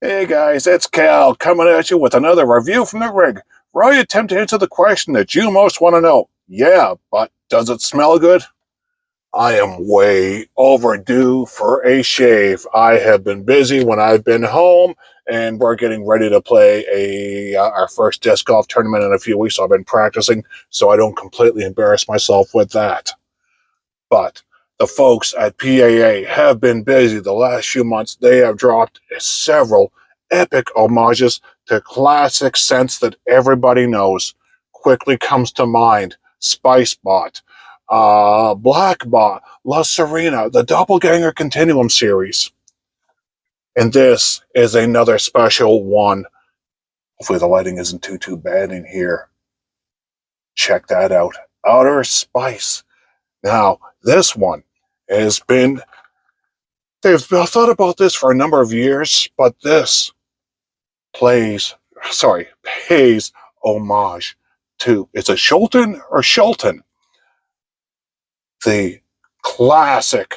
Hey guys, it's Cal coming at you with another review from the rig, where I attempt to answer the question that you most want to know. Yeah, but does it smell good? I am way overdue for a shave. I have been busy when I've been home, and we're getting ready to play our first disc golf tournament in a few weeks. So I've been practicing so I don't completely embarrass myself with that. But the folks at PAA have been busy the last few months. They have dropped several epic homages to classic scents that everybody knows. Quickly comes to mind Spice Bot, Black Bot, La Serena, the Doppelganger Continuum series. And this is another special one. Hopefully the lighting isn't too bad in here. Check that out. Outer Spice. Now, this one has been, they've thought about this for a number of years, but this pays homage to, it's a Shulton or Shulton, the classic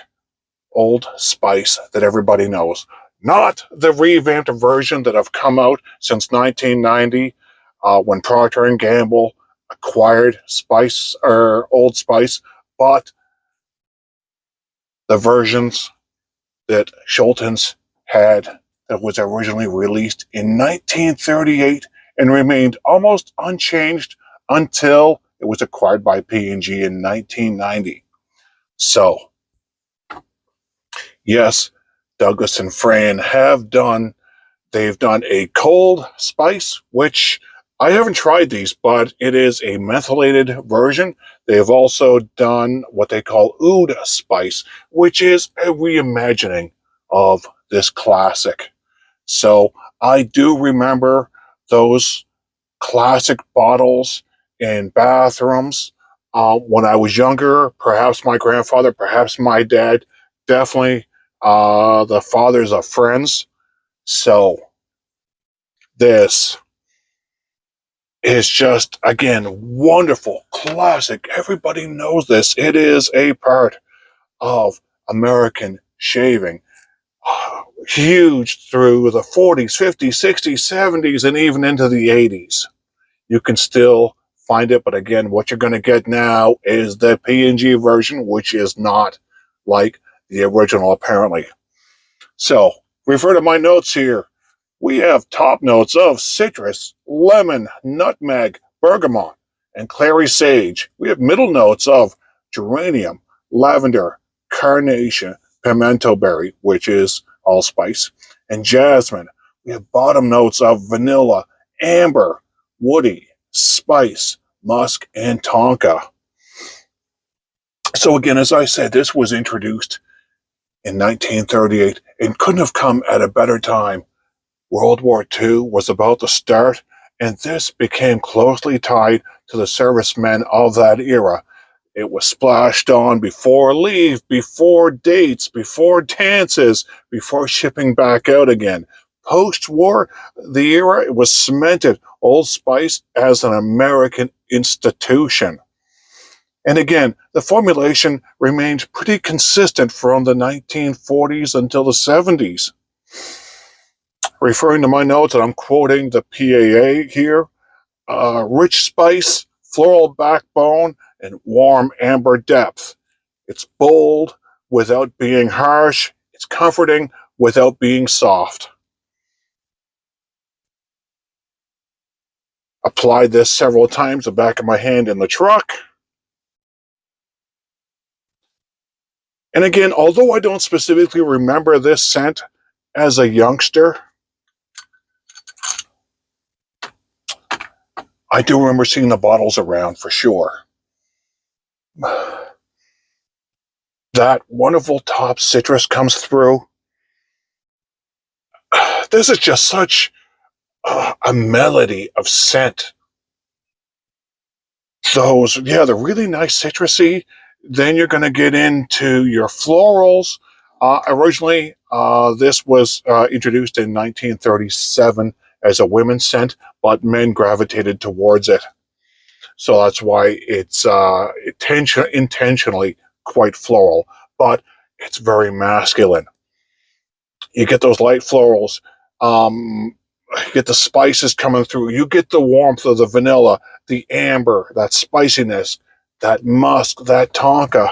Old Spice that everybody knows. Not the revamped version that have come out since 1990, when Procter & Gamble acquired Spice or Old Spice, but the versions that Schulton's had that was originally released in 1938 and remained almost unchanged until it was acquired by P&G in 1990. So, yes, Douglas and Fran they've done a cold spice, which I haven't tried these, but it is a methylated version. They've also done what they call oud spice, which is a reimagining of this classic. So I do remember those classic bottles in bathrooms when I was younger. Perhaps my grandfather, perhaps my dad, definitely the fathers of friends. So this is just, again, wonderful, classic. Everybody knows this. It is a part of American shaving. Huge through the 40s, 50s, 60s, 70s, and even into the 80s. You can still find it, but again, what you're going to get now is the P&G version, which is not like the original, apparently. So, refer to my notes here. We have top notes of citrus, lemon, nutmeg, bergamot, and clary sage. We have middle notes of geranium, lavender, carnation, pimento berry, which is allspice, and jasmine. We have bottom notes of vanilla, amber, woody, spice, musk, and tonka. So again, as I said, this was introduced in 1938 and couldn't have come at a better time. World War II was about to start, and this became closely tied to the servicemen of that era. It was splashed on before leave, before dates, before dances, before shipping back out again. Post-war, the era, it was cemented Old Spice as an American institution. And again, the formulation remained pretty consistent from the 1940s until the 70s. Referring to my notes, and I'm quoting the PAA here, rich spice, floral backbone, and warm amber depth. It's bold without being harsh. It's comforting without being soft. Applied this several times, the back of my hand in the truck. And again, although I don't specifically remember this scent as a youngster, I do remember seeing the bottles around for sure. That wonderful top citrus comes through. This is just such a melody of scent. The really nice citrusy. Then you're going to get into your florals. Originally, this was introduced in 1937 as a women's scent, but men gravitated towards it. So that's why it's intentionally quite floral, but it's very masculine. You get those light florals, You get the spices coming through. You get the warmth of the vanilla, the amber, that spiciness, that musk, that tonka.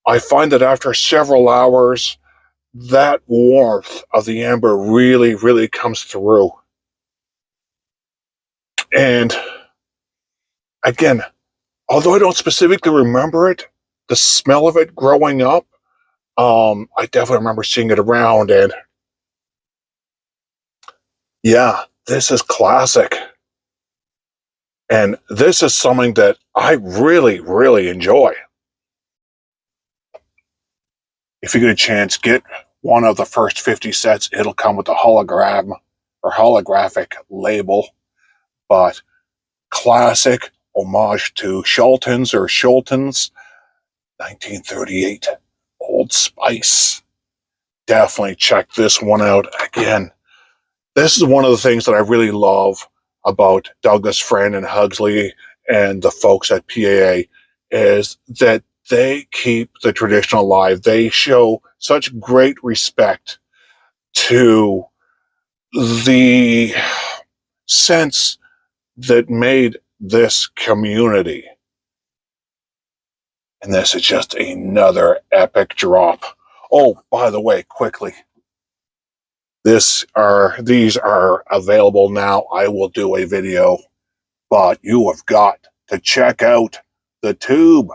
I find that after several hours, that warmth of the amber really, really comes through. And again, although I don't specifically remember it, the smell of it growing up, I definitely remember seeing it around. And yeah, this is classic. And this is something that I really, really enjoy. If you get a chance, get one of the first 50 sets. It'll come with a hologram or holographic label. But classic homage to SHULTON'S 1938 Old Spice. Definitely check this one out. Again, this is one of the things that I really love about Douglas, Fran, and Hugsley and the folks at PAA is that they keep the tradition alive. They show such great respect to the sense that made this community. And this is just another epic drop. Oh, by the way, quickly, these are available now. I will do a video, but you have got to check out the Tube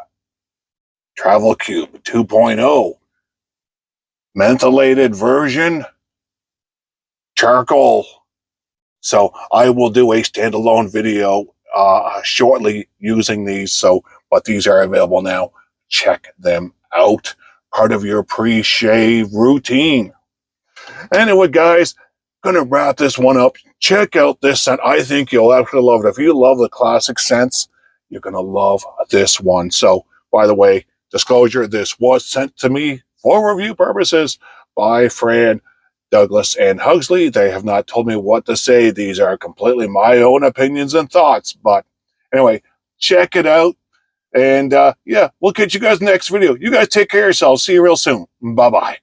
Travel Cube 2.0 mentholated version, charcoal. So I will do a standalone video shortly using these. But these are available now. Check them out. Part of your pre-shave routine. Anyway, guys, gonna wrap this one up. Check out this scent. I think you'll absolutely love it. If you love the classic scents, you're gonna love this one. So, by the way, disclosure, this was sent to me for review purposes by Fran, Douglas, and Hugsley. They have not told me what to say. These are completely my own opinions and thoughts. But anyway, check it out. And yeah, we'll catch you guys in the next video. You guys take care of yourselves. See you real soon. Bye-bye.